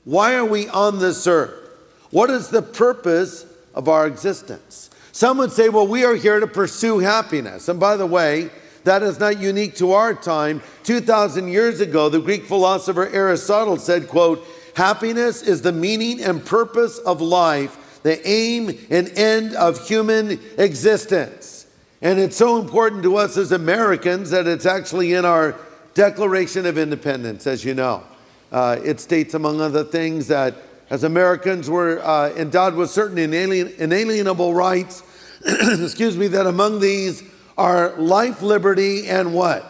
Why are we on this earth? What is the purpose of our existence? Some would say, well, we are here to pursue happiness. And by the way, that is not unique to our time. 2,000 years ago, the Greek philosopher Aristotle said, quote, happiness is the meaning and purpose of life, the aim and end of human existence. And it's so important to us as Americans that it's actually in our Declaration of Independence, as you know. It states, among other things, that as Americans we're endowed with certain inalienable rights, excuse me, that among these are life, liberty, and what?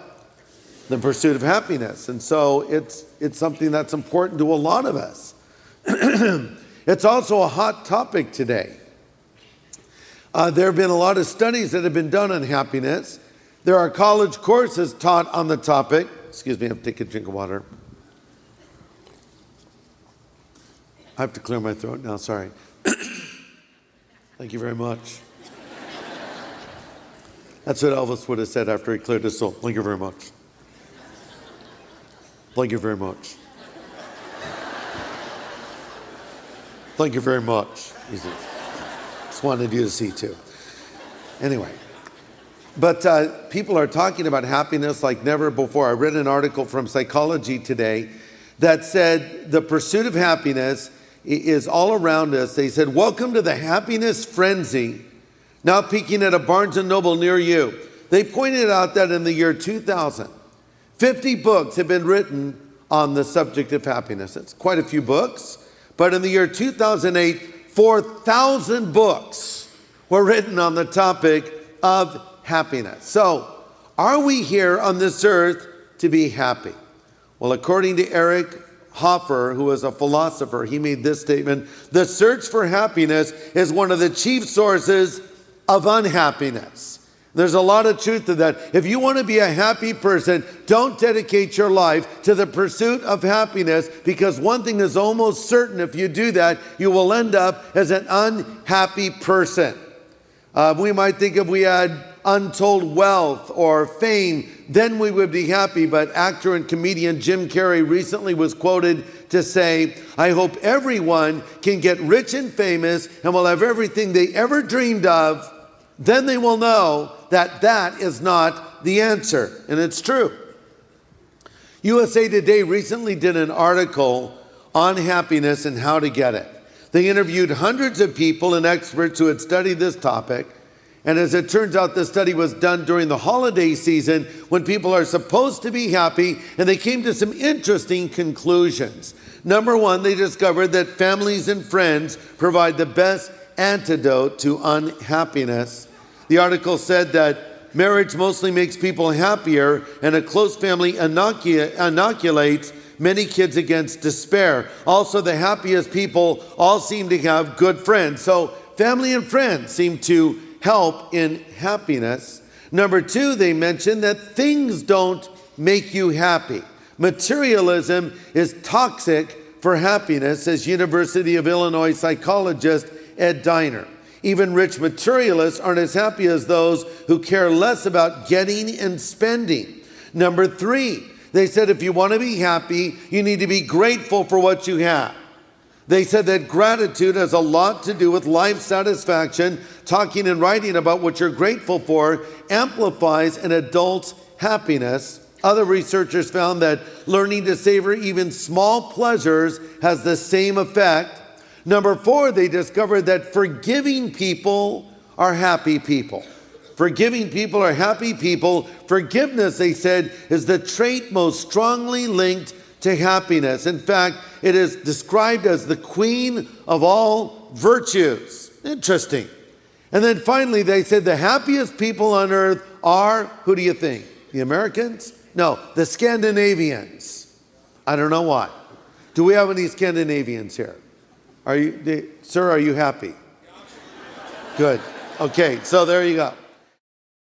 The pursuit of happiness. And so it's something that's important to a lot of us. It's also a hot topic today. There have been a lot of studies that have been done on happiness. There are college courses taught on the topic. Excuse me, I have to take a drink of water. I have to clear my throat now, sorry. Thank you very much. That's what Elvis would have said after he cleared his throat. Thank you very much. Thank you very much. Thank you very much. Just wanted you to see too. Anyway, but people are talking about happiness like never before. I read an article from Psychology Today that said the pursuit of happiness is all around us. They said, welcome to the happiness frenzy, now peaking at a Barnes & Noble near you. They pointed out that in the year 2000, 50 books have been written on the subject of happiness. It's quite a few books. But in the year 2008, 4,000 books were written on the topic of happiness. So, are we here on this earth to be happy? Well, according to Eric Hoffer, who is a philosopher, he made this statement: the search for happiness is one of the chief sources of unhappiness. There's a lot of truth to that. If you want to be a happy person, don't dedicate your life to the pursuit of happiness, because one thing is almost certain: if you do that, you will end up as an unhappy person. We might think if we had untold wealth or fame, then we would be happy. But actor and comedian Jim Carrey recently was quoted to say, I hope everyone can get rich and famous and will have everything they ever dreamed of. Then they will know that that is not the answer. And it's true. USA Today recently did an article on happiness and how to get it. They interviewed hundreds of people and experts who had studied this topic. And as it turns out, the study was done during the holiday season when people are supposed to be happy, and they came to some interesting conclusions. Number one, they discovered that families and friends provide the best antidote to unhappiness. The article said that marriage mostly makes people happier, and a close family inoculates many kids against despair. Also, the happiest people all seem to have good friends. So family and friends seem to help in happiness. Number two, they mentioned that things don't make you happy. Materialism is toxic for happiness, says University of Illinois psychologist Ed Diner. Even rich materialists aren't as happy as those who care less about getting and spending. Number three, they said if you want to be happy, you need to be grateful for what you have. They said that gratitude has a lot to do with life satisfaction. Talking and writing about what you're grateful for amplifies an adult's happiness. Other researchers found that learning to savor even small pleasures has the same effect. Number four, they discovered that forgiving people are happy people. Forgiving people are happy people. Forgiveness, they said, is the trait most strongly linked to happiness. In fact, it is described as the queen of all virtues. Interesting. And then finally, they said the happiest people on earth are, who do you think? The Americans? No, the Scandinavians. I don't know why. Do we have any Scandinavians here? Sir, are you happy? Good. Okay, so there you go.